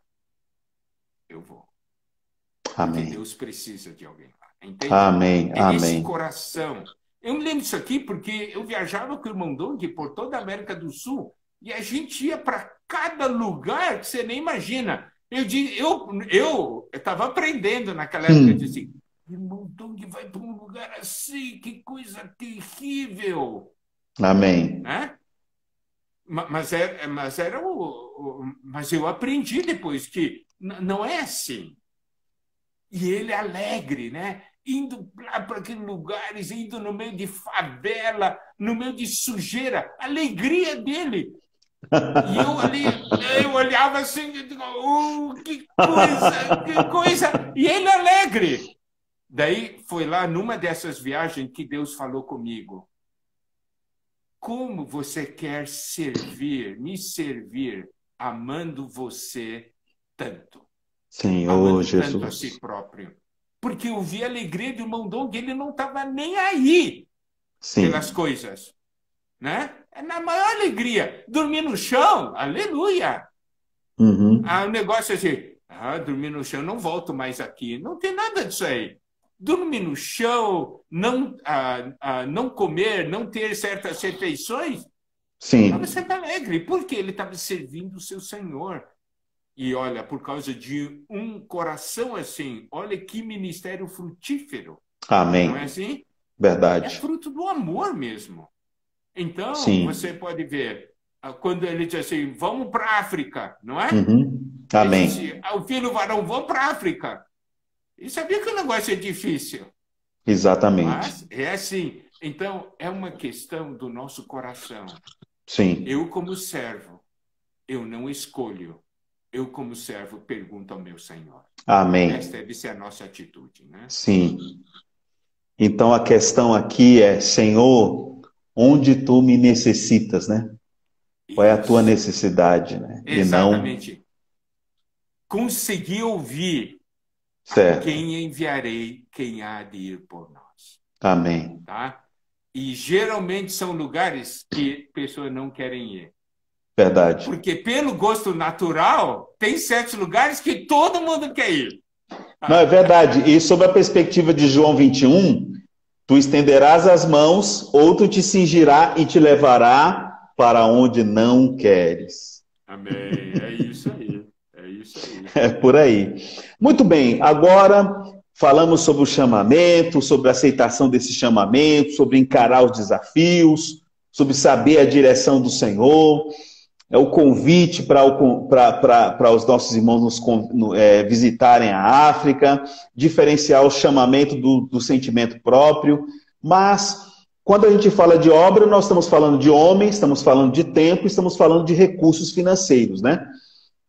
Eu vou. Amém. Porque Deus precisa de alguém lá. Entende? Amém, amém. Esse coração. Eu me lembro disso aqui porque eu viajava com o irmão Dong por toda a América do Sul e a gente ia para cada lugar que você nem imagina. Eu estava aprendendo naquela época, eu disse assim, irmão Dong vai para um lugar assim, que coisa terrível. Amém. Né? Mas eu aprendi depois que não é assim. E ele é alegre, né? Indo lá para aqueles lugares, indo no meio de favela, no meio de sujeira, a alegria dele. E eu ali, eu olhava assim, e digo, que coisa! E ele alegre. Daí foi lá numa dessas viagens que Deus falou comigo. Como você quer me servir, amando você tanto? Senhor Jesus. Tanto a si próprio. Porque eu vi a alegria do irmão Dong, ele não estava nem aí pelas coisas. Né? É na maior alegria. Dormir no chão, aleluia. O negócio é assim, dormir no chão, não volto mais aqui. Não tem nada disso aí. Dormir no chão, não comer, não ter certas refeições, estava sempre alegre. Porque ele estava servindo o seu Senhor. E olha, por causa de um coração assim, olha que ministério frutífero. Amém. Não é assim? Verdade. É fruto do amor mesmo. Então, você pode ver, quando ele diz assim, vamos para a África, não é? Amém. Ele disse, o filho varão, vamos para a África. E sabia que o negócio é difícil. Exatamente. Mas é assim. Então, é uma questão do nosso coração. Sim. Eu, como servo, eu não escolho. Eu, como servo, pergunto ao meu Senhor. Amém. Esta deve ser a nossa atitude, né? Sim. Então, a questão aqui é, Senhor, onde tu me necessitas, né? Qual é a tua necessidade, né? Exatamente. E não... Conseguir ouvir a quem enviarei, quem há de ir por nós. Amém. Tá? E geralmente são lugares que pessoas não querem ir. Verdade. Porque pelo gosto natural, tem certos lugares que todo mundo quer ir. Não, é verdade. E sob a perspectiva de João 21, tu estenderás as mãos, outro te cingirá e te levará para onde não queres. Amém. É isso aí. É isso aí. É por aí. Muito bem. Agora falamos sobre o chamamento, sobre a aceitação desse chamamento, sobre encarar os desafios, sobre saber a direção do Senhor. É o convite para os nossos irmãos visitarem a África, diferenciar o chamamento do sentimento próprio. Mas, quando a gente fala de obra, nós estamos falando de homens, estamos falando de tempo, estamos falando de recursos financeiros, né?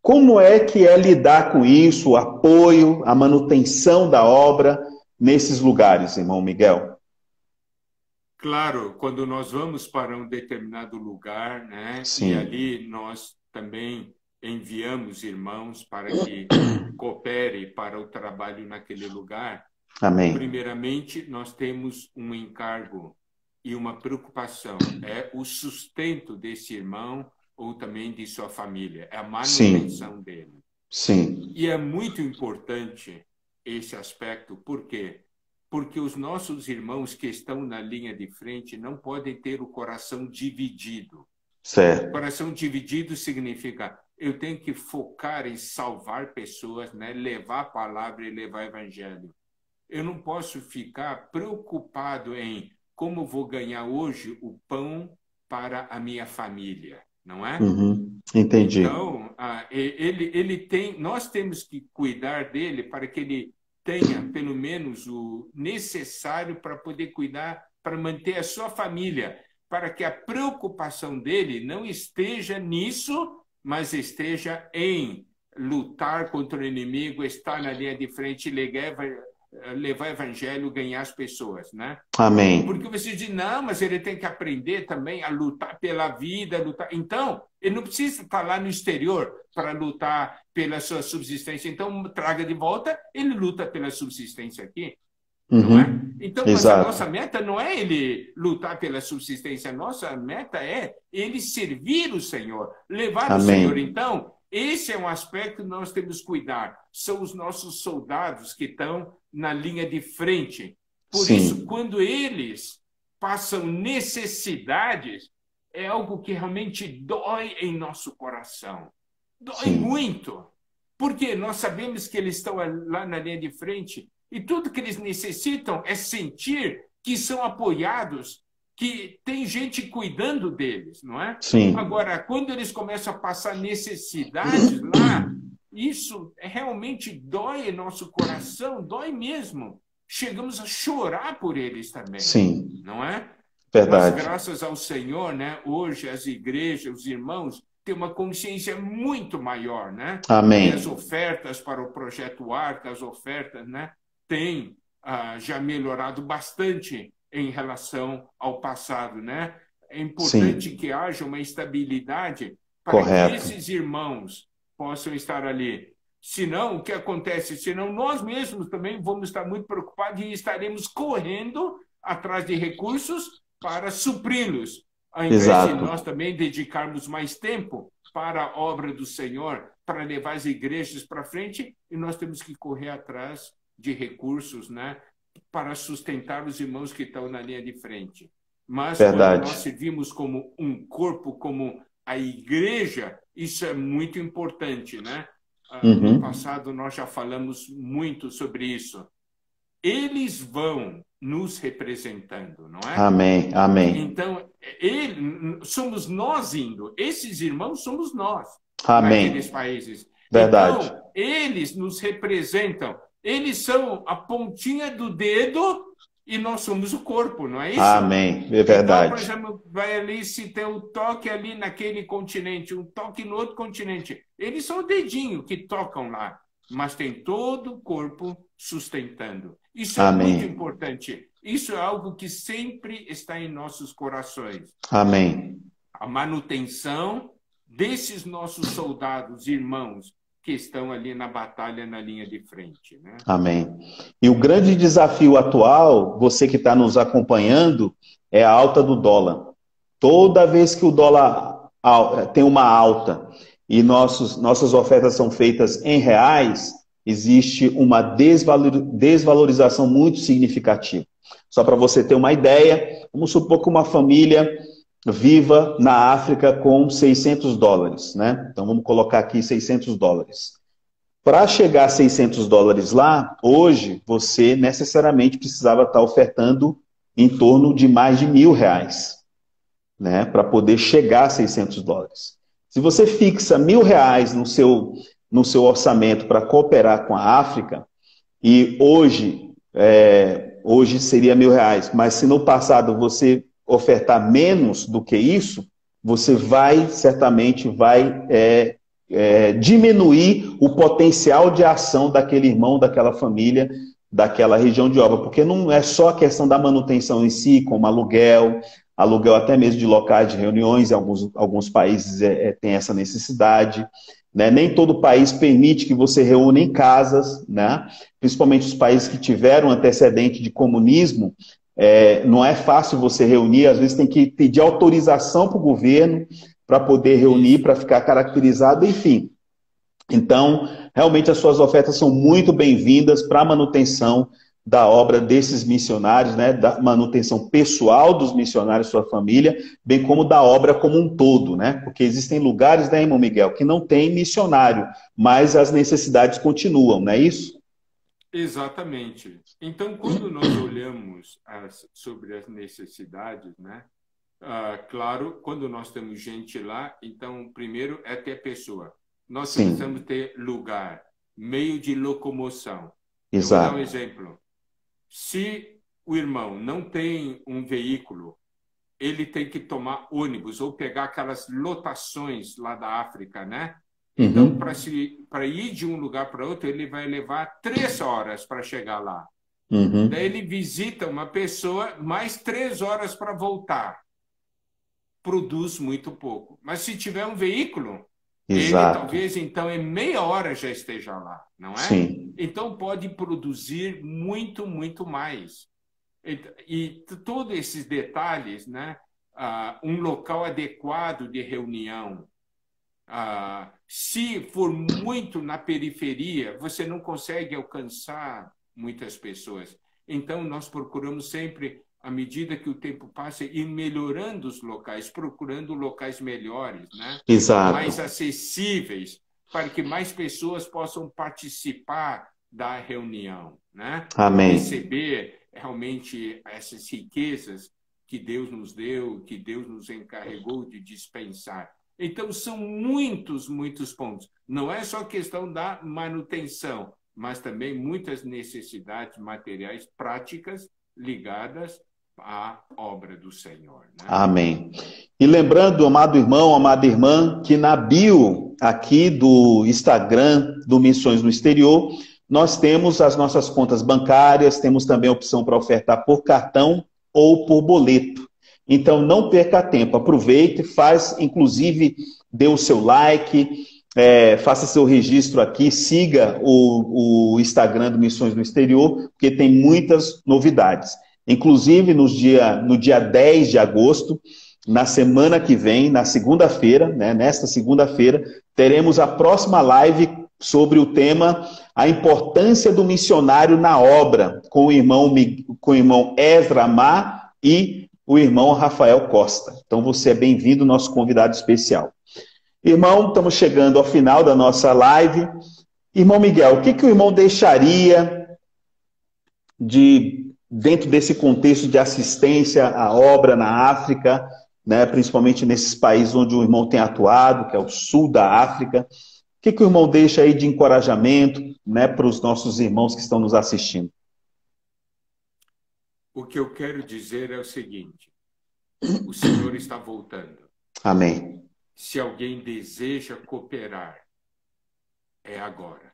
Como é que é lidar com isso, o apoio, a manutenção da obra nesses lugares, irmão Miguel? Claro, quando nós vamos para um determinado lugar, né? Sim. E ali nós também enviamos irmãos para que coopere para o trabalho naquele lugar. Amém. Primeiramente, nós temos um encargo e uma preocupação, é o sustento desse irmão ou também de sua família, é a manutenção dele. Sim. E é muito importante esse aspecto, por quê? Porque os nossos irmãos que estão na linha de frente não podem ter o coração dividido. Certo. Coração dividido significa eu tenho que focar em salvar pessoas, né? Levar a palavra e levar o evangelho. Eu não posso ficar preocupado em como vou ganhar hoje o pão para a minha família, não é? Entendi. Então, nós temos que cuidar dele para que ele tenha pelo menos o necessário para poder cuidar, para manter a sua família, para que a preocupação dele não esteja nisso, mas esteja em lutar contra o inimigo, estar na linha de frente e levar o evangelho, ganhar as pessoas, né? Amém. Porque você diz, não, mas ele tem que aprender também a lutar pela vida, lutar. Então, ele não precisa estar lá no exterior para lutar pela sua subsistência. Então, traga de volta, ele luta pela subsistência aqui. Não é? Então, mas a nossa meta não é ele lutar pela subsistência, a nossa meta é ele servir o Senhor, levar o Senhor. Então, esse é um aspecto que nós temos que cuidar. São os nossos soldados que estão na linha de frente. Por isso, quando eles passam necessidades, é algo que realmente dói em nosso coração. Dói muito. Porque nós sabemos que eles estão lá na linha de frente e tudo que eles necessitam é sentir que são apoiados, que tem gente cuidando deles, não é? Sim. Agora, quando eles começam a passar necessidades lá, isso realmente dói em nosso coração, dói mesmo. Chegamos a chorar por eles também. Sim. Não é? Verdade. Mas graças ao Senhor, né? Hoje as igrejas, os irmãos, têm uma consciência muito maior, né? Amém. E as ofertas para o projeto Arca, as ofertas, né? Têm já melhorado bastante em relação ao passado, né? É importante que haja uma estabilidade para que esses irmãos possam estar ali. Senão, o que acontece? Senão, nós mesmos também vamos estar muito preocupados e estaremos correndo atrás de recursos para supri-los, ao invés de nós também dedicarmos mais tempo para a obra do Senhor, para levar as igrejas para frente, e nós temos que correr atrás de recursos, né, para sustentar os irmãos que estão na linha de frente. Mas quando nós servimos como um corpo, como a igreja, isso é muito importante, né? No passado nós já falamos muito sobre isso. Eles vão nos representando, não é? Amém, amém. Então, somos nós indo. Esses irmãos somos nós. Amém. Naqueles países. Verdade. Então, eles nos representam. Eles são a pontinha do dedo e nós somos o corpo, não é isso? Amém, é verdade. Então, por exemplo, vai ali, se tem um toque ali naquele continente, um toque no outro continente. Eles são o dedinho que tocam lá, mas tem todo o corpo sustentando. Isso é muito importante. Isso é algo que sempre está em nossos corações. Amém. a manutenção desses nossos soldados, irmãos, que estão ali na batalha, na linha de frente. Né? Amém. E o grande desafio atual, você que está nos acompanhando, é a alta do dólar. Toda vez que o dólar tem uma alta e nossas ofertas são feitas em reais, existe uma desvalorização muito significativa. Só para você ter uma ideia, vamos supor que uma família viva na África com $600, né? Então vamos colocar aqui $600. Para chegar a $600 lá, hoje você necessariamente precisava estar ofertando em torno de mais de R$1.000, né? Para poder chegar a $600. Se você fixa R$1.000 no seu orçamento para cooperar com a África, e hoje seria R$1.000, mas se no passado você ofertar menos do que isso, você certamente vai diminuir o potencial de ação daquele irmão, daquela família, daquela região de obra, porque não é só a questão da manutenção em si, como aluguel até mesmo de locais de reuniões, em alguns países tem essa necessidade, né? Nem todo país permite que você reúna em casas, né? Principalmente os países que tiveram antecedente de comunismo, não é fácil você reunir, às vezes tem que pedir autorização para o governo para poder reunir, para ficar caracterizado, enfim. Então, realmente as suas ofertas são muito bem-vindas para a manutenção da obra desses missionários, né, da manutenção pessoal dos missionários, sua família, bem como da obra como um todo, né? Porque existem lugares, né, irmão Miguel, que não tem missionário, mas as necessidades continuam, não é isso? Exatamente. Então, quando nós olhamos sobre as necessidades, né? Claro, quando nós temos gente lá, então, primeiro é ter pessoa. Nós precisamos ter lugar, meio de locomoção. Exato. Eu vou dar um exemplo. Se o irmão não tem um veículo, ele tem que tomar ônibus ou pegar aquelas lotações lá da África, né? Então, para ir de um lugar para outro, ele vai levar 3 horas para chegar lá. Daí ele visita uma pessoa, mais 3 horas para voltar. Produz muito pouco. Mas se tiver um veículo, ele talvez então em meia hora já esteja lá, não é? Sim. Então pode produzir muito, muito mais. E todos esses detalhes, né? Um local adequado de reunião. Se for muito na periferia, você não consegue alcançar muitas pessoas. Então nós procuramos sempre, à medida que o tempo passa, ir melhorando os locais, procurando locais melhores, né? Exato. Mais acessíveis, para que mais pessoas possam participar da reunião, né? Amém. Receber realmente essas riquezas que Deus nos deu, que Deus nos encarregou de dispensar. Então, são muitos, muitos pontos. Não é só questão da manutenção, mas também muitas necessidades materiais práticas ligadas à obra do Senhor. Né? Amém. E lembrando, amado irmão, amada irmã, que na bio aqui do Instagram do Missões no Exterior, nós temos as nossas contas bancárias, temos também a opção para ofertar por cartão ou por boleto. Então, não perca tempo, aproveite, inclusive, dê o seu like, faça seu registro aqui, siga o Instagram do Missões no Exterior, porque tem muitas novidades. Inclusive, no dia 10 de agosto, na semana que vem, na segunda-feira, né, nesta segunda-feira, teremos a próxima live sobre o tema A Importância do Missionário na Obra, com o irmão Ezra Mar e o irmão Rafael Costa. Então você é bem-vindo, nosso convidado especial. Irmão, estamos chegando ao final da nossa live. Irmão Miguel, o que o irmão deixaria dentro desse contexto de assistência à obra na África, né, principalmente nesses países onde o irmão tem atuado, que é o sul da África? O que o irmão deixa aí de encorajamento, né, para os nossos irmãos que estão nos assistindo? O que eu quero dizer é o seguinte: o Senhor está voltando. Amém. Se alguém deseja cooperar, é agora.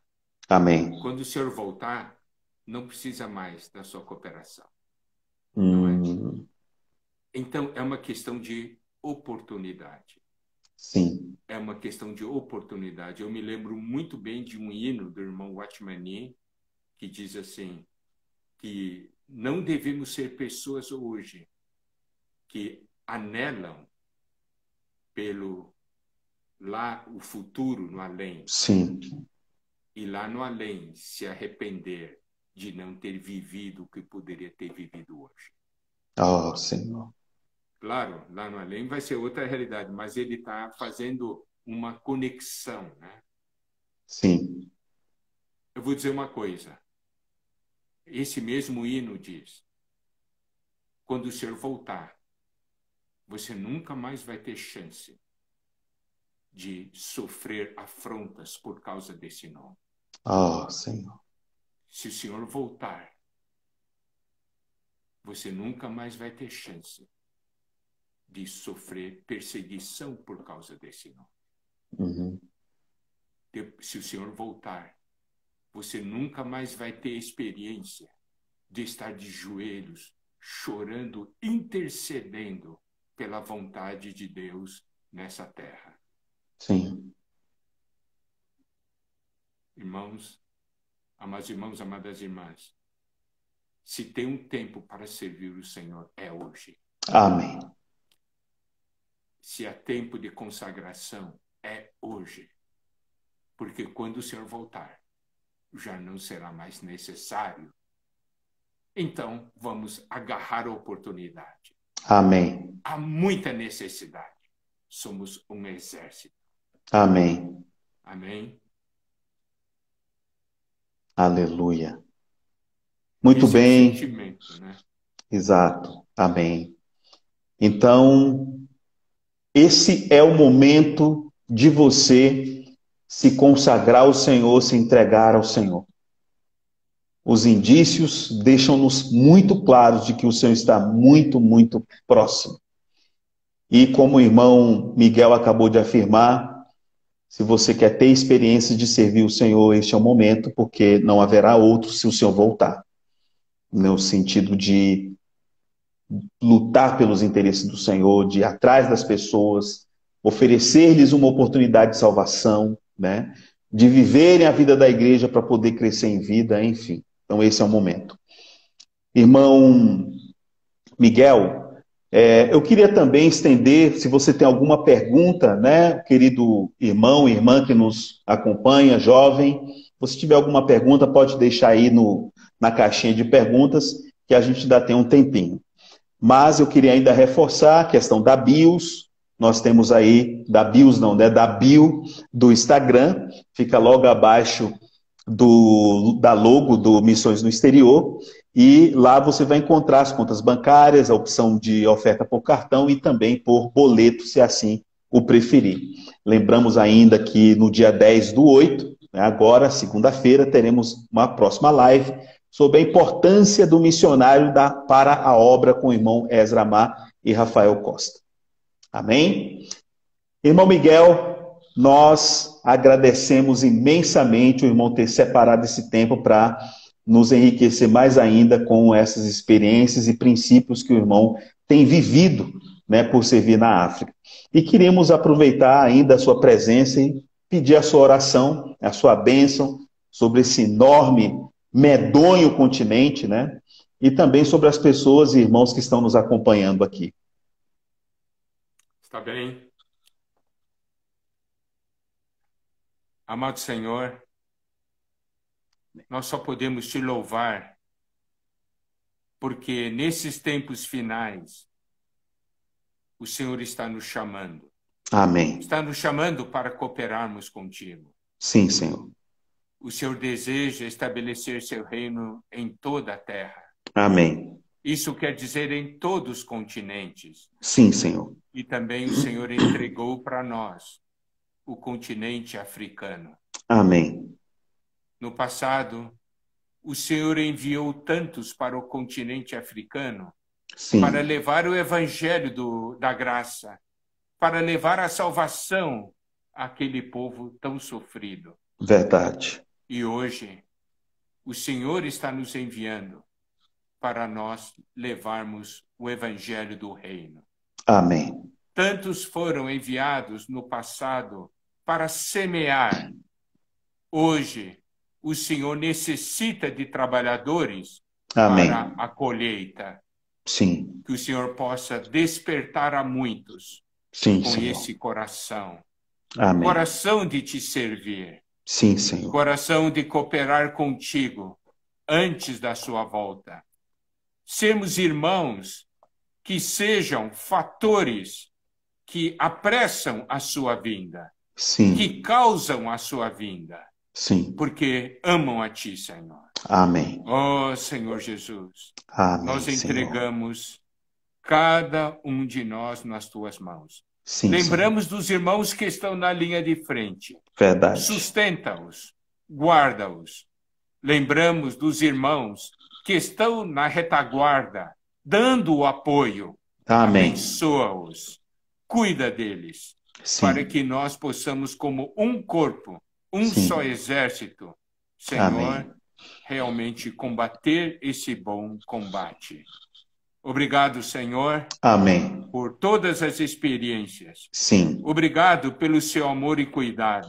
Amém. Quando o Senhor voltar, não precisa mais da sua cooperação. Não é? Então, é uma questão de oportunidade. Sim. É uma questão de oportunidade. Eu me lembro muito bem de um hino do irmão Watchmani, que diz assim, que não devemos ser pessoas hoje que anelam pelo lá o futuro no além. Sim. E lá no além se arrepender de não ter vivido o que poderia ter vivido hoje. Oh, Senhor. Claro, lá no além vai ser outra realidade, mas ele está fazendo uma conexão, né? Sim. Eu vou dizer uma coisa. Esse mesmo hino diz, quando o Senhor voltar, você nunca mais vai ter chance de sofrer afrontas por causa desse nome. Oh, Senhor. Se o Senhor voltar, você nunca mais vai ter chance de sofrer perseguição por causa desse nome. Uhum. Se o Senhor voltar, você nunca mais vai ter experiência de estar de joelhos, chorando, intercedendo pela vontade de Deus nessa terra. Sim. Irmãos, amados irmãos, amadas irmãs, se tem um tempo para servir o Senhor, é hoje. Amém. Se há tempo de consagração, é hoje. Porque quando o Senhor voltar, já não será mais necessário. Então, vamos agarrar a oportunidade. Amém. Há muita necessidade. Somos um exército. Amém. Amém? Aleluia. Muito Esse bem. é o sentimento, né? Exato. Amém. Então, esse é o momento de você se consagrar ao Senhor, se entregar ao Senhor. Os indícios deixam-nos muito claros de que o Senhor está muito, muito próximo. E como o irmão Miguel acabou de afirmar, se você quer ter experiência de servir o Senhor, este é o momento, porque não haverá outro se o Senhor voltar. No sentido de lutar pelos interesses do Senhor, de ir atrás das pessoas, oferecer-lhes uma oportunidade de salvação, né? De viverem a vida da igreja para poder crescer em vida, enfim. Então esse é o momento. Irmão Miguel, eu queria também estender, se você tem alguma pergunta, né, querido irmão, irmã que nos acompanha, jovem, se você tiver alguma pergunta, pode deixar aí na caixinha de perguntas, que a gente ainda tem um tempinho. Mas eu queria ainda reforçar a questão da BIOS. Nós temos aí, da BIOS não, né? Da bio do Instagram, fica logo abaixo da logo do Missões no Exterior. E lá você vai encontrar as contas bancárias, a opção de oferta por cartão e também por boleto, se assim o preferir. Lembramos ainda que no dia 10/8, né, agora, segunda-feira, teremos uma próxima live sobre a importância do missionário para a obra com o irmão Ezra Mar e Rafael Costa. Amém? Irmão Miguel, nós agradecemos imensamente o irmão ter separado esse tempo para nos enriquecer mais ainda com essas experiências e princípios que o irmão tem vivido, né, por servir na África. E queremos aproveitar ainda a sua presença e pedir a sua oração, a sua bênção sobre esse enorme, medonho continente, né? E também sobre as pessoas e irmãos que estão nos acompanhando aqui. Está bem. Amado Senhor, nós só podemos te louvar, porque nesses tempos finais, o Senhor está nos chamando. Amém. Está nos chamando para cooperarmos contigo. Sim, Senhor. O Senhor deseja estabelecer seu reino em toda a terra. Amém. Isso quer dizer em todos os continentes. Sim, Senhor. E também o Senhor entregou para nós o continente africano. Amém. No passado, o Senhor enviou tantos para o continente africano. Sim. Para levar o evangelho da graça, para levar a salvação àquele povo tão sofrido. Verdade. E hoje, o Senhor está nos enviando para nós levarmos o evangelho do reino. Amém. tantos foram enviados no passado para semear. Hoje, o Senhor necessita de trabalhadores Amém. para a colheita. Sim. Que o Senhor possa despertar a muitos Sim, com Senhor. esse coração. Amém. Coração de te servir. Sim, Senhor. Coração de cooperar contigo antes da sua volta. Sermos irmãos que sejam fatores que apressam a sua vinda. Sim. Que causam a sua vinda. Sim. Porque amam a ti, Senhor. Amém. Oh, Senhor Jesus. Amém, Nós entregamos Senhor. cada um de nós nas tuas mãos. Sim, Lembramos Senhor. dos irmãos que estão na linha de frente. Verdade. Sustenta-os, guarda-os. Lembramos dos irmãos que estão na retaguarda, dando o apoio. Amém. Abençoa-os, cuida deles, Sim. para que nós possamos, como um corpo, um Sim. só exército, Senhor, Amém. realmente combater esse bom combate. Obrigado, Senhor. Amém. Por todas as experiências. Sim. Obrigado pelo seu amor e cuidado.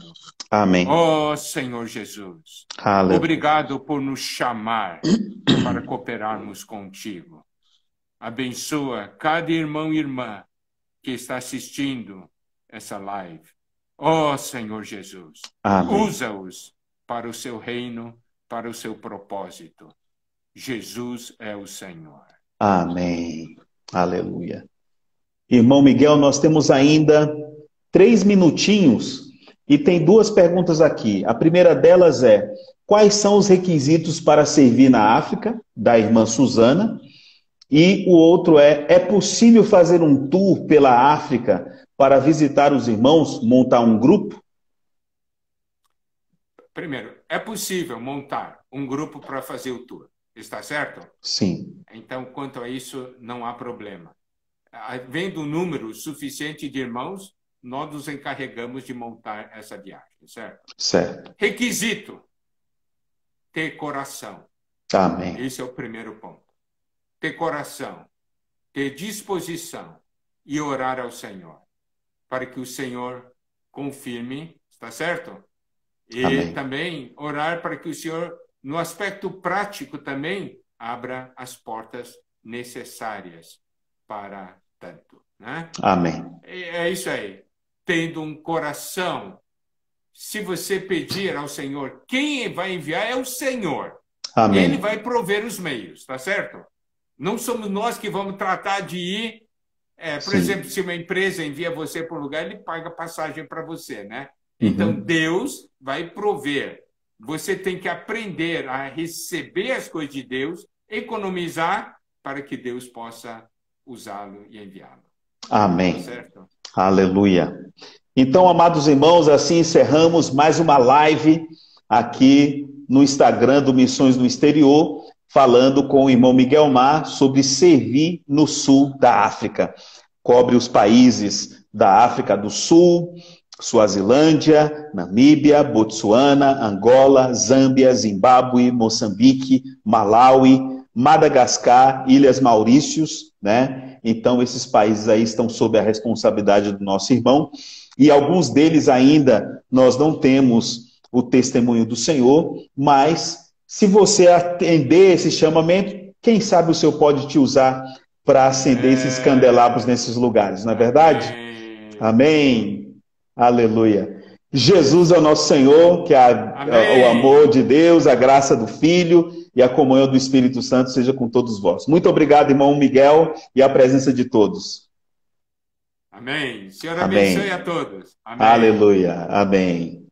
Amém. Oh, Senhor Jesus. Aleluia. Obrigado por nos chamar para cooperarmos contigo. Abençoa cada irmão e irmã que está assistindo essa live. Oh, Senhor Jesus. Amém. Usa-os para o seu reino, para o seu propósito. Jesus é o Senhor. Amém. Aleluia. Irmão Miguel, nós temos ainda 3 minutinhos e tem 2 perguntas aqui. A primeira delas é: quais são os requisitos para servir na África, da irmã Suzana? E o outro é possível fazer um tour pela África para visitar os irmãos, montar um grupo? Primeiro, é possível montar um grupo para fazer o tour. Está certo? Sim. Então, quanto a isso, não há problema. Havendo um número suficiente de irmãos, nós nos encarregamos de montar essa viagem, certo? Certo. Requisito: ter coração. Amém. Esse é o primeiro ponto. Ter coração, ter disposição e orar ao Senhor, para que o Senhor confirme, está certo? E Amém. também orar para que o Senhor, no aspecto prático também, abra as portas necessárias para tanto, né? Amém. É isso aí. Tendo um coração, se você pedir ao Senhor, quem vai enviar é o Senhor. Amém. Ele vai prover os meios, tá certo? Não somos nós que vamos tratar de ir. Por exemplo, se uma empresa envia você para um lugar, ele paga passagem para você, né? Então, Deus vai prover. Você tem que aprender a receber as coisas de Deus, economizar, para que Deus possa usá-lo e enviá-lo. Amém. Tá certo? Aleluia. Então, amados irmãos, assim encerramos mais uma live aqui no Instagram do Missões no Exterior, falando com o irmão Miguel Mar sobre servir no sul da África. Cobre os países da África do Sul, Suazilândia, Namíbia, Botsuana, Angola, Zâmbia, Zimbábue, Moçambique, Malaui, Madagascar, Ilhas Maurícios, né? Então, esses países aí estão sob a responsabilidade do nosso irmão, e alguns deles ainda nós não temos o testemunho do Senhor, mas se você atender esse chamamento, quem sabe o Senhor pode te usar para acender esses candelabros nesses lugares, não é verdade? Amém. Aleluia. Jesus é o nosso Senhor, que o amor de Deus, a graça do Filho e a comunhão do Espírito Santo seja com todos vós. Muito obrigado, irmão Miguel, e a presença de todos. Amém. Senhor abençoe a todos. Amém. Aleluia. Amém.